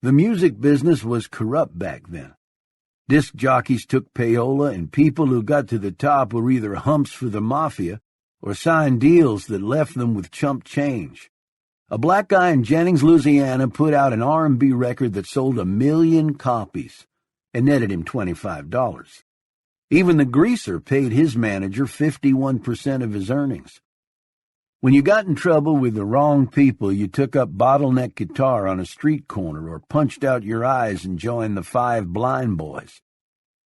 The music business was corrupt back then. Disc jockeys took payola, and people who got to the top were either humps for the mafia or signed deals that left them with chump change. A black guy in Jennings, Louisiana, put out an R&B record that sold 1 million copies and netted him $25. Even the greaser paid his manager 51% of his earnings. When you got in trouble with the wrong people, you took up bottleneck guitar on a street corner or punched out your eyes and joined the Five Blind Boys.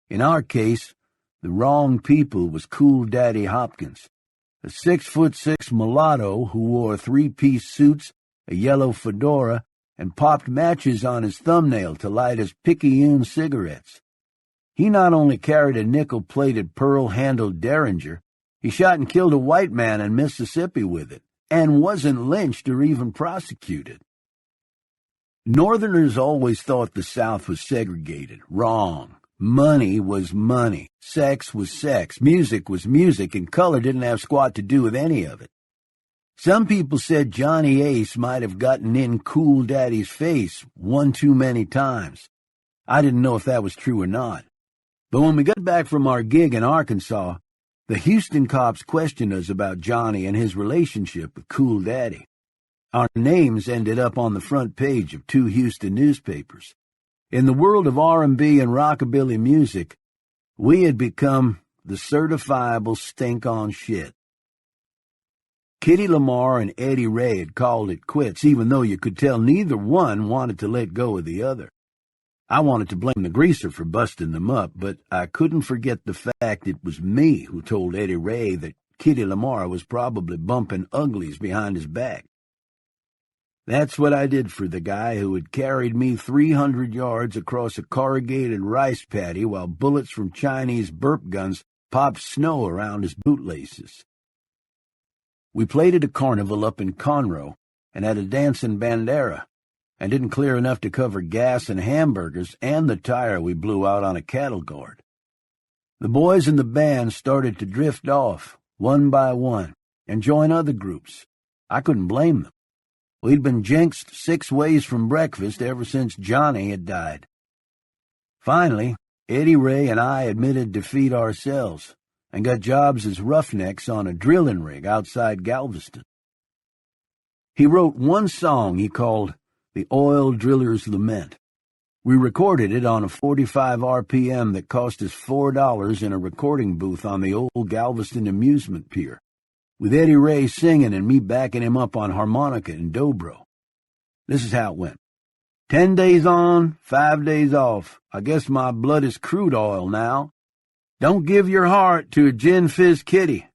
In our case, the wrong people was Cool Daddy Hopkins, a 6'6" mulatto who wore 3-piece suits, a yellow fedora, and popped matches on his thumbnail to light his Picayune cigarettes. He not only carried a nickel-plated pearl-handled Derringer, he shot and killed a white man in Mississippi with it, and wasn't lynched or even prosecuted. Northerners always thought the South was segregated. Wrong. Money was money. Sex was sex. Music was music, and color didn't have squat to do with any of it. Some people said Johnny Ace might have gotten in Cool Daddy's face one too many times. I didn't know if that was true or not. But when we got back from our gig in Arkansas, the Houston cops questioned us about Johnny and his relationship with Cool Daddy. Our names ended up on the front page of 2 Houston newspapers. In the world of R&B and rockabilly music, we had become the certifiable stink-on shit. Kitty Lamar and Eddie Ray had called it quits, even though you could tell neither one wanted to let go of the other. I wanted to blame the greaser for busting them up, but I couldn't forget the fact it was me who told Eddie Ray that Kitty Lamar was probably bumping uglies behind his back. That's what I did for the guy who had carried me 300 yards across a corrugated rice paddy while bullets from Chinese burp guns popped snow around his bootlaces. We played at a carnival up in Conroe and had a dancing bandera, and didn't clear enough to cover gas and hamburgers and the tire we blew out on a cattle guard. The boys in the band started to drift off, one by one, and join other groups. I couldn't blame them. We'd been jinxed 6 ways from breakfast ever since Johnny had died. Finally, Eddie Ray and I admitted defeat ourselves and got jobs as roughnecks on a drilling rig outside Galveston. He wrote one song he called The Oil Driller's Lament. We recorded it on a 45 RPM that cost us $4 in a recording booth on the old Galveston amusement pier, with Eddie Ray singing and me backing him up on harmonica and dobro. This is how it went. 10 days on, 5 days off. I guess my blood is crude oil now. Don't give your heart to a gin fizz kitty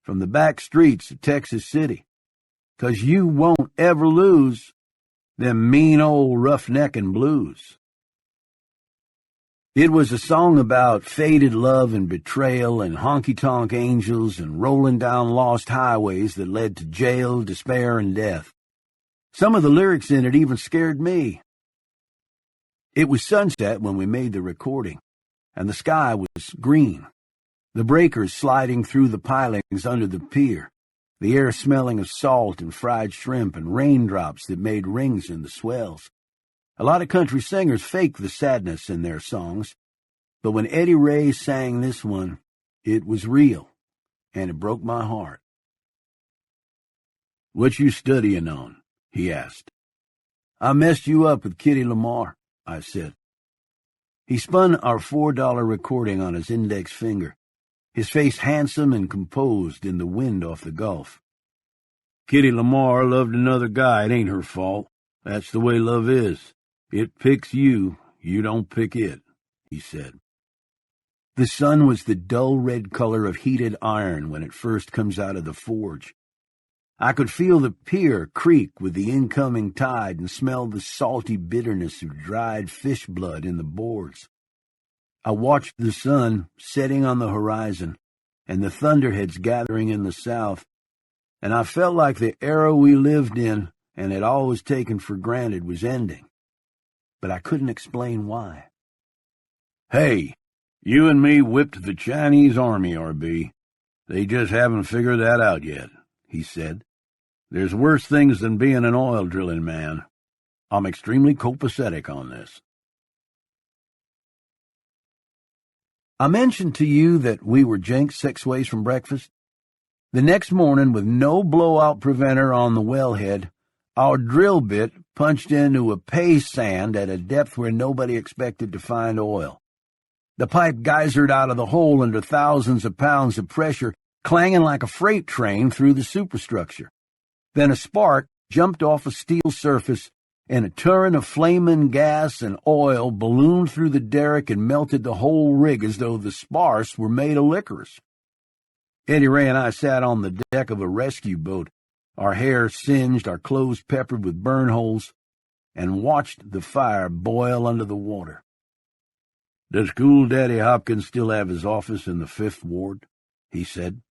from the back streets of Texas City, 'cause you won't ever lose them mean old roughneckin' blues. It was a song about faded love and betrayal and honky-tonk angels and rolling down lost highways that led to jail, despair, and death. Some of the lyrics in it even scared me. It was sunset when we made the recording, and the sky was green, the breakers sliding through the pilings under the pier, the air smelling of salt and fried shrimp and raindrops that made rings in the swells. A lot of country singers fake the sadness in their songs, but when Eddie Ray sang this one, it was real, and it broke my heart. "What you studying on?" he asked. "I messed you up with Kitty Lamar," I said. He spun our $4 recording on his index finger, his face handsome and composed in the wind off the Gulf. "Kitty Lamar loved another guy. It ain't her fault. That's the way love is. It picks you, you don't pick it," he said. The sun was the dull red color of heated iron when it first comes out of the forge. I could feel the pier creak with the incoming tide and smell the salty bitterness of dried fish blood in the boards. I watched the sun setting on the horizon and the thunderheads gathering in the south, and I felt like the era we lived in and had always taken for granted was ending. But I couldn't explain why. "Hey, you and me whipped the Chinese army, RB. They just haven't figured that out yet," he said. "There's worse things than being an oil drilling man. I'm extremely copacetic on this. I mentioned to you that we were jinked 6 ways from breakfast. The next morning, with no blowout preventer on the wellhead, our drill bit punched into a pay sand at a depth where nobody expected to find oil. The pipe geysered out of the hole under thousands of pounds of pressure, clanging like a freight train through the superstructure. Then a spark jumped off a steel surface, and a torrent of flaming gas and oil ballooned through the derrick and melted the whole rig as though the spars were made of licorice. Eddie Ray and I sat on the deck of a rescue boat, our hair singed, our clothes peppered with burn holes, and watched the fire boil under the water. "Does Cool Daddy Hopkins still have his office in the 5th Ward?" he said.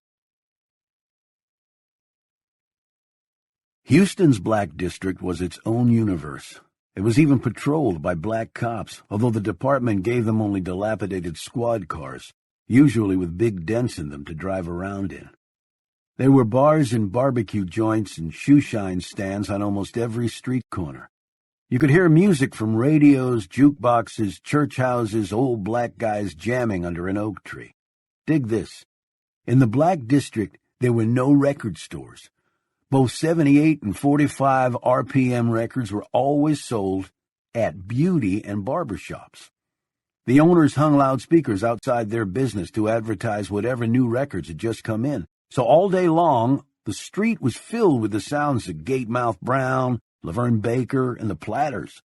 Houston's Black District was its own universe. It was even patrolled by black cops, although the department gave them only dilapidated squad cars, usually with big dents in them to drive around in. There were bars and barbecue joints and shoeshine stands on almost every street corner. You could hear music from radios, jukeboxes, church houses, old black guys jamming under an oak tree. Dig this. In the Black District, there were no record stores. Both 78 and 45 RPM records were always sold at beauty and barber shops. The owners hung loudspeakers outside their business to advertise whatever new records had just come in. So all day long, the street was filled with the sounds of Gatemouth Brown, Laverne Baker, and the Platters.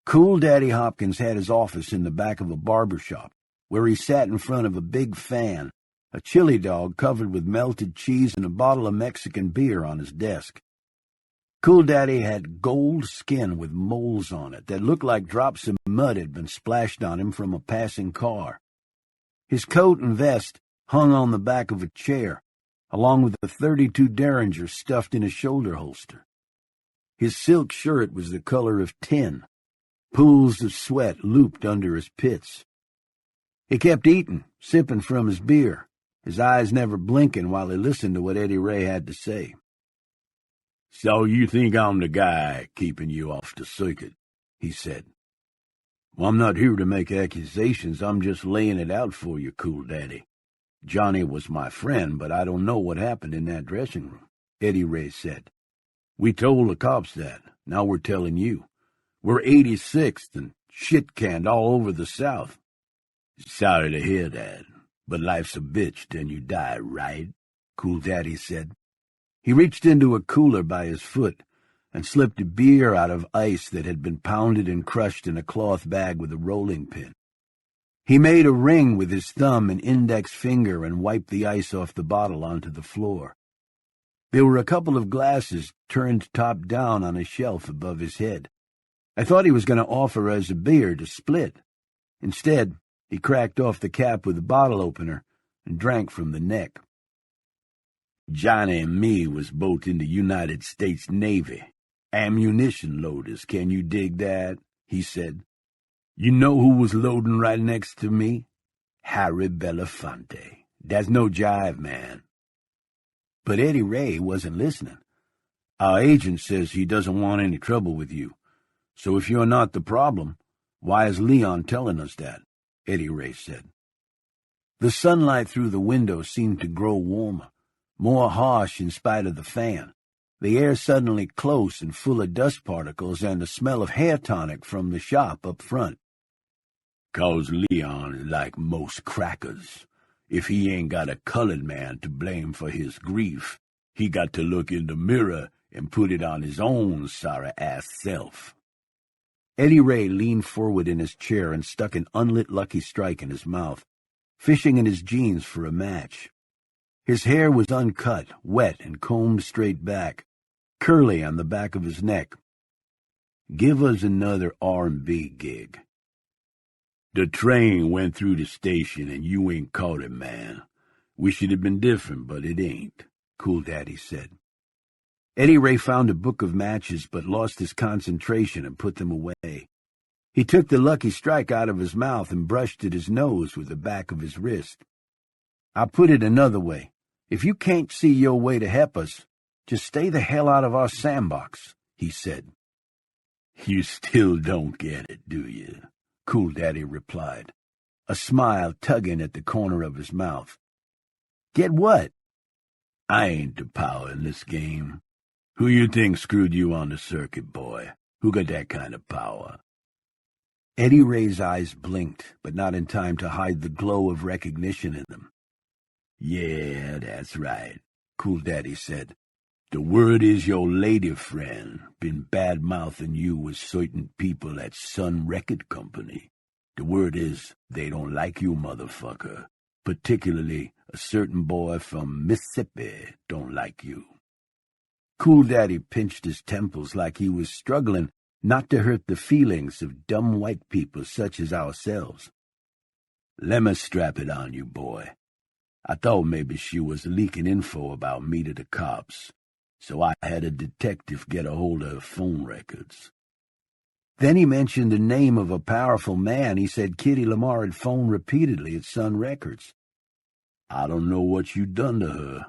Cool Daddy Hopkins had his office in the back of a barber shop, where he sat in front of a big fan, a chili dog covered with melted cheese, and a bottle of Mexican beer on his desk. Cool Daddy had gold skin with moles on it that looked like drops of mud had been splashed on him from a passing car. His coat and vest hung on the back of a chair, along with a .32 Derringer stuffed in a shoulder holster. His silk shirt was the color of tin. Pools of sweat looped under his pits. He kept eating, sipping from his beer, his eyes never blinking while he listened to what Eddie Ray had to say. "So you think I'm the guy keeping you off the circuit," he said. "Well, I'm not here to make accusations. I'm just laying it out for you, Cool Daddy. Johnny was my friend, but I don't know what happened in that dressing room," Eddie Ray said. "We told the cops that. Now we're telling you. We're 86th and shit-canned all over the South." "Sorry to hear that, but life's a bitch till you die, right?" Cool Daddy said. He reached into a cooler by his foot and slipped a beer out of ice that had been pounded and crushed in a cloth bag with a rolling pin. He made a ring with his thumb and index finger and wiped the ice off the bottle onto the floor. There were a couple of glasses turned top down on a shelf above his head. I thought he was going to offer us a beer to split. Instead, he cracked off the cap with a bottle opener and drank from the neck. "Johnny and me was both in the United States Navy. Ammunition loaders, can you dig that?" he said. "You know who was loading right next to me? Harry Belafonte. That's no jive, man." But Eddie Ray wasn't listening. "Our agent says he doesn't want any trouble with you. So if you're not the problem, why is Leon telling us that?" Eddie Ray said. The sunlight through the window seemed to grow warmer, more harsh in spite of the fan, the air suddenly close and full of dust particles and the smell of hair tonic from the shop up front. "'Cause Leon is like most crackers. If he ain't got a colored man to blame for his grief, he got to look in the mirror and put it on his own sorry-ass self." Eddie Ray leaned forward in his chair and stuck an unlit Lucky Strike in his mouth, fishing in his jeans for a match. His hair was uncut, wet, and combed straight back, curly on the back of his neck. "Give us another R&B gig." "The train went through the station and you ain't caught it, man. Wish it had been different, but it ain't," Cool Daddy said. Eddie Ray found a book of matches but lost his concentration and put them away. He took the Lucky Strike out of his mouth and brushed at his nose with the back of his wrist. "I'll put it another way. If you can't see your way to help us, just stay the hell out of our sandbox," he said. You still don't get it, do you? Cool Daddy replied, a smile tugging at the corner of his mouth. Get what? I ain't the power in this game. Who you think screwed you on the circuit, boy? Who got that kind of power? Eddie Ray's eyes blinked, but not in time to hide the glow of recognition in them. Yeah, that's right, Cool Daddy said. The word is your lady friend been bad-mouthing you with certain people at Sun Record Company. The word is they don't like you, motherfucker. Particularly a certain boy from Mississippi don't like you. Cool Daddy pinched his temples like he was struggling not to hurt the feelings of dumb white people such as ourselves. Let me strap it on you, boy. I thought maybe she was leaking info about me to the cops, so I had a detective get a hold of her phone records. Then he mentioned the name of a powerful man he said Kitty Lamar had phoned repeatedly at Sun Records. I don't know what you done to her,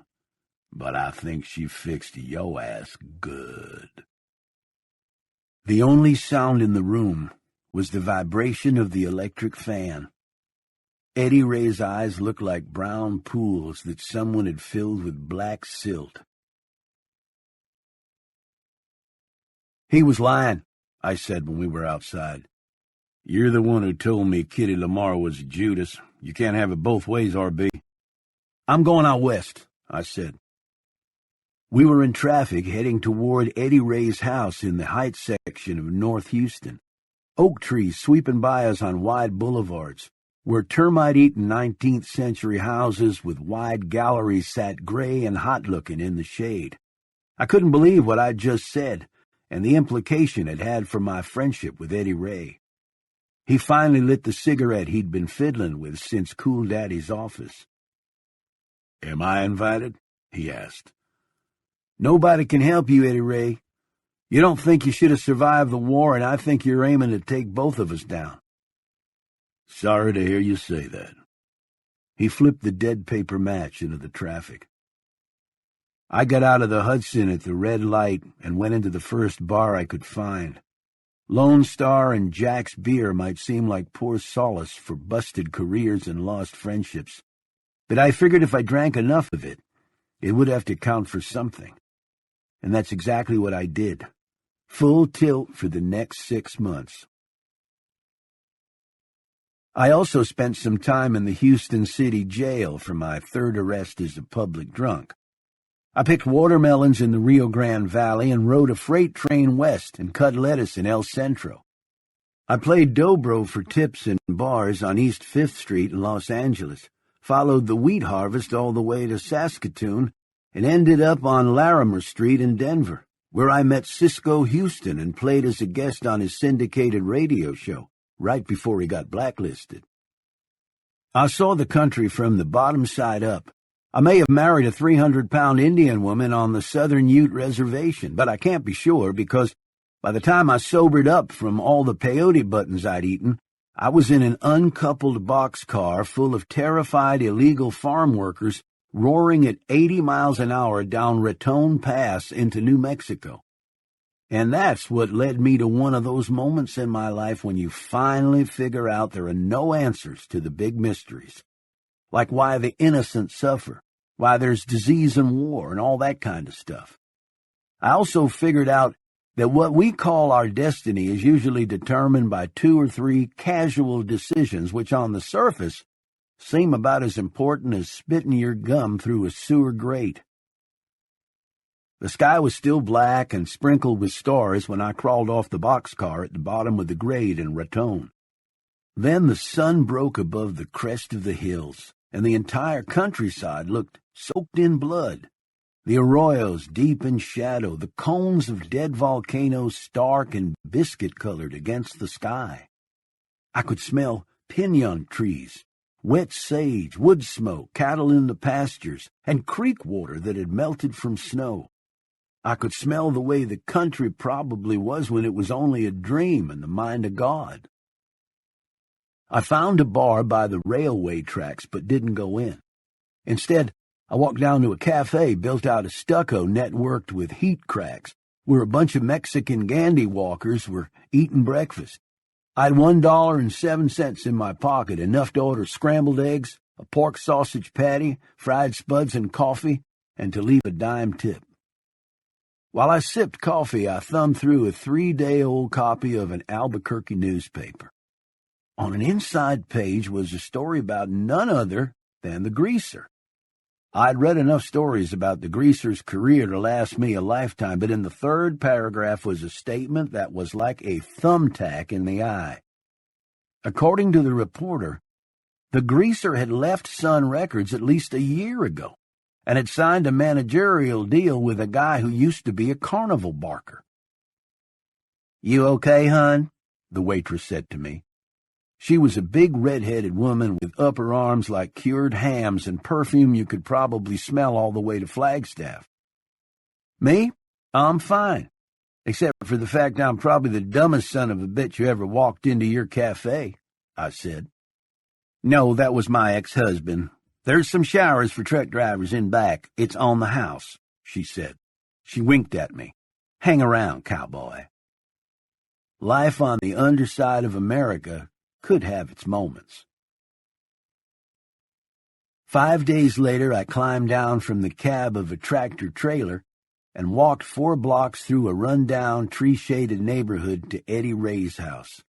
but I think she fixed your ass good. The only sound in the room was the vibration of the electric fan. Eddie Ray's eyes looked like brown pools that someone had filled with black silt. He was lying, I said when we were outside. You're the one who told me Kitty Lamar was a Judas. You can't have it both ways, R.B. I'm going out west, I said. We were in traffic heading toward Eddie Ray's house in the Heights section of North Houston. Oak trees sweeping by us on wide boulevards, where termite-eaten 19th century houses with wide galleries sat gray and hot-looking in the shade. I couldn't believe what I'd just said, and the implication it had for my friendship with Eddie Ray. He finally lit the cigarette he'd been fiddling with since Cool Daddy's office. Am I invited? He asked. Nobody can help you, Eddie Ray. You don't think you should have survived the war, and I think you're aiming to take both of us down. Sorry to hear you say that. He flipped the dead paper match into the traffic. I got out of the Hudson at the red light and went into the first bar I could find. Lone Star and Jack's beer might seem like poor solace for busted careers and lost friendships, but I figured if I drank enough of it, it would have to count for something. And that's exactly what I did. Full tilt for the next 6 months. I also spent some time in the Houston City Jail for my third arrest as a public drunk. I picked watermelons in the Rio Grande Valley and rode a freight train west and cut lettuce in El Centro. I played dobro for tips in bars on East 5th Street in Los Angeles, followed the wheat harvest all the way to Saskatoon, and ended up on Larimer Street in Denver, where I met Cisco Houston and played as a guest on his syndicated radio show, right before he got blacklisted. I saw the country from the bottom side up. I may have married a 300-pound Indian woman on the Southern Ute Reservation, but I can't be sure because by the time I sobered up from all the peyote buttons I'd eaten, I was in an uncoupled boxcar full of terrified illegal farm workers roaring at 80 miles an hour down Raton Pass into New Mexico. And that's what led me to one of those moments in my life when you finally figure out there are no answers to the big mysteries, like why the innocent suffer, why there's disease and war, and all that kind of stuff. I also figured out that what we call our destiny is usually determined by 2 or 3 casual decisions which on the surface seem about as important as spitting your gum through a sewer grate. The sky was still black and sprinkled with stars when I crawled off the boxcar at the bottom of the grade in Raton. Then the sun broke above the crest of the hills, and the entire countryside looked soaked in blood. The arroyos deep in shadow, the cones of dead volcanoes stark and biscuit-colored against the sky. I could smell pinon trees, wet sage, wood smoke, cattle in the pastures, and creek water that had melted from snow. I could smell the way the country probably was when it was only a dream in the mind of God. I found a bar by the railway tracks but didn't go in. Instead, I walked down to a cafe built out of stucco networked with heat cracks, where a bunch of Mexican gandy walkers were eating breakfast. I had $1.07 in my pocket, enough to order scrambled eggs, a pork sausage patty, fried spuds, and coffee, and to leave a dime tip. While I sipped coffee, I thumbed through a 3-day-old copy of an Albuquerque newspaper. On an inside page was a story about none other than the Greaser. I'd read enough stories about the Greaser's career to last me a lifetime, but in the third paragraph was a statement that was like a thumbtack in the eye. According to the reporter, the Greaser had left Sun Records at least a year ago and had signed a managerial deal with a guy who used to be a carnival barker. "You okay, hon?" the waitress said to me. She was a big red-headed woman with upper arms like cured hams and perfume you could probably smell all the way to Flagstaff. "Me? I'm fine, except for the fact I'm probably the dumbest son of a bitch who ever walked into your cafe," I said. "No, that was my ex-husband. There's some showers for truck drivers in back. It's on the house," she said. She winked at me. "Hang around, cowboy." Life on the underside of America could have its moments. 5 days later, I climbed down from the cab of a tractor-trailer and walked 4 blocks through a run-down, tree-shaded neighborhood to Eddie Ray's house.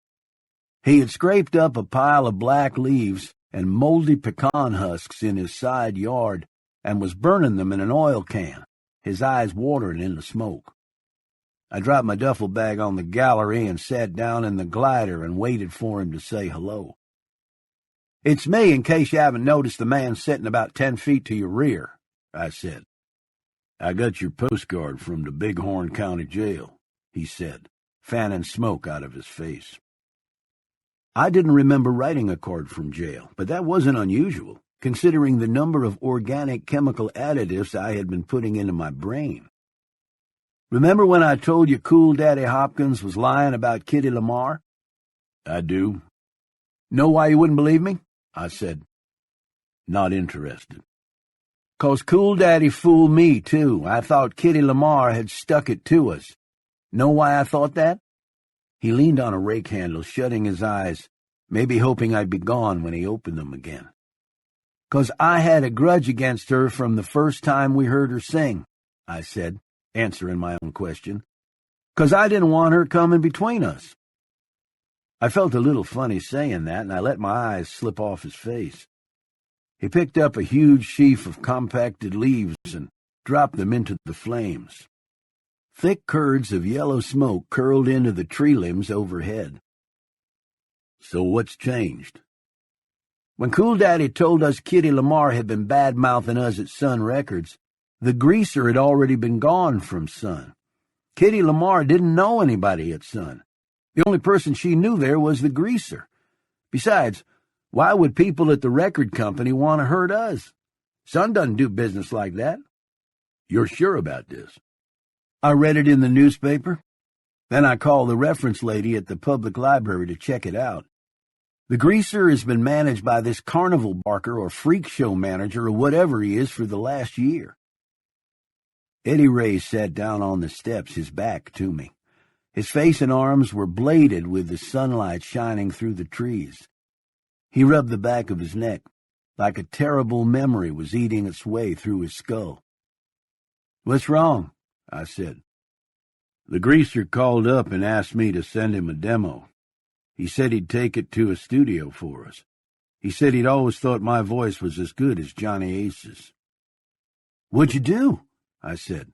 He had scraped up a pile of black leaves and moldy pecan husks in his side yard and was burning them in an oil can, his eyes watering in the smoke. I dropped my duffel bag on the gallery and sat down in the glider and waited for him to say hello. "It's me, in case you haven't noticed the man sitting about 10 feet to your rear," I said. "I got your postcard from the Bighorn County Jail," he said, fanning smoke out of his face. I didn't remember writing a card from jail, but that wasn't unusual, considering the number of organic chemical additives I had been putting into my brain. "Remember when I told you Cool Daddy Hopkins was lying about Kitty Lamar?" "I do." "Know why you wouldn't believe me?" I said. "Not interested." "'Cause Cool Daddy fooled me, too. I thought Kitty Lamar had stuck it to us. Know why I thought that?" He leaned on a rake handle, shutting his eyes, maybe hoping I'd be gone when he opened them again. "'Cause I had a grudge against her from the first time we heard her sing," I said, answering my own question. "'Cause I didn't want her coming between us." I felt a little funny saying that, and I let my eyes slip off his face. He picked up a huge sheaf of compacted leaves and dropped them into the flames. Thick curds of yellow smoke curled into the tree limbs overhead. "So what's changed?" "When Cool Daddy told us Kitty Lamar had been bad-mouthing us at Sun Records, the Greaser had already been gone from Sun. Kitty Lamar didn't know anybody at Sun. The only person she knew there was the Greaser. Besides, why would people at the record company want to hurt us? Sun doesn't do business like that." "You're sure about this?" "I read it in the newspaper. Then I called the reference lady at the public library to check it out. The Greaser has been managed by this carnival barker or freak show manager or whatever he is for the last year." Eddie Ray sat down on the steps, his back to me. His face and arms were bladed with the sunlight shining through the trees. He rubbed the back of his neck, like a terrible memory was eating its way through his skull. "What's wrong?" I said. "The Greaser called up and asked me to send him a demo. He said he'd take it to a studio for us. He said he'd always thought my voice was as good as Johnny Ace's." "What'd you do?" I said.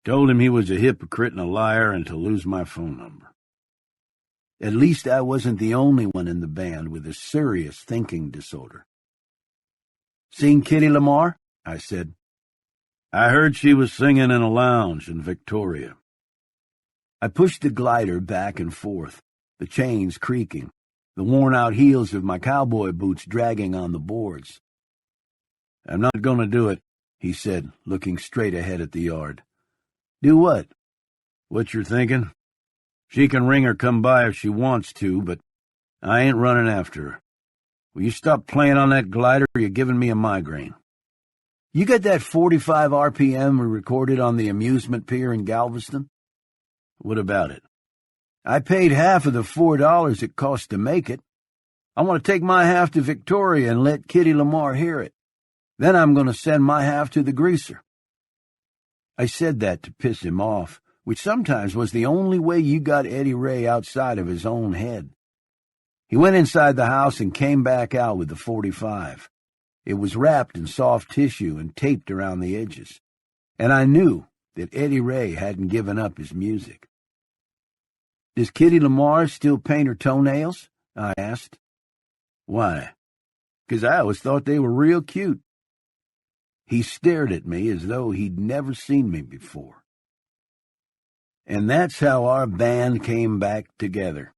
"Told him he was a hypocrite and a liar and to lose my phone number." At least I wasn't the only one in the band with a serious thinking disorder. "Seen Kitty Lamar?" I said. "I heard she was singing in a lounge in Victoria." I pushed the glider back and forth, the chains creaking, the worn-out heels of my cowboy boots dragging on the boards. "I'm not going to do it," he said, looking straight ahead at the yard. "Do what?" "What you're thinking. She can ring or come by if she wants to, but I ain't running after her. Will you stop playing on that glider or you're giving me a migraine?" "You got that 45 RPM we recorded on the amusement pier in Galveston?" What about it? I paid half of the $4 it cost to make it. I want to take my half to Victoria and let Kitty Lamar hear it. Then I'm going to send my half to the greaser. I said that to piss him off, which sometimes was the only way you got Eddie Ray outside of his own head. He went inside the house and came back out with the .45. It was wrapped in soft tissue and taped around the edges, and I knew that Eddie Ray hadn't given up his music. Does Kitty Lamar still paint her toenails? I asked. Why? 'Cause I always thought they were real cute. He stared at me as though he'd never seen me before. And that's how our band came back together.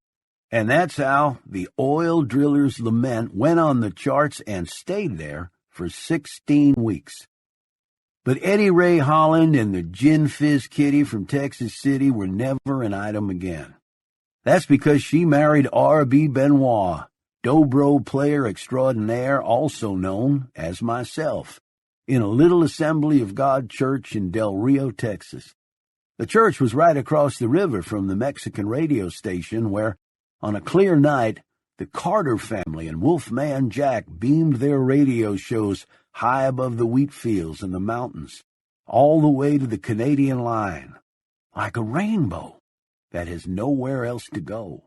And that's how the Oil Driller's Lament went on the charts and stayed there for 16 weeks. But Eddie Ray Holland and the Gin Fizz Kitty from Texas City were never an item again. That's because she married R.B. Benoit, dobro player extraordinaire, also known as myself, in a Little Assembly of God church in Del Rio, Texas. The church was right across the river from the Mexican radio station where, on a clear night, the Carter family and Wolfman Jack beamed their radio shows high above the wheat fields and the mountains, all the way to the Canadian line, like a rainbow that has nowhere else to go.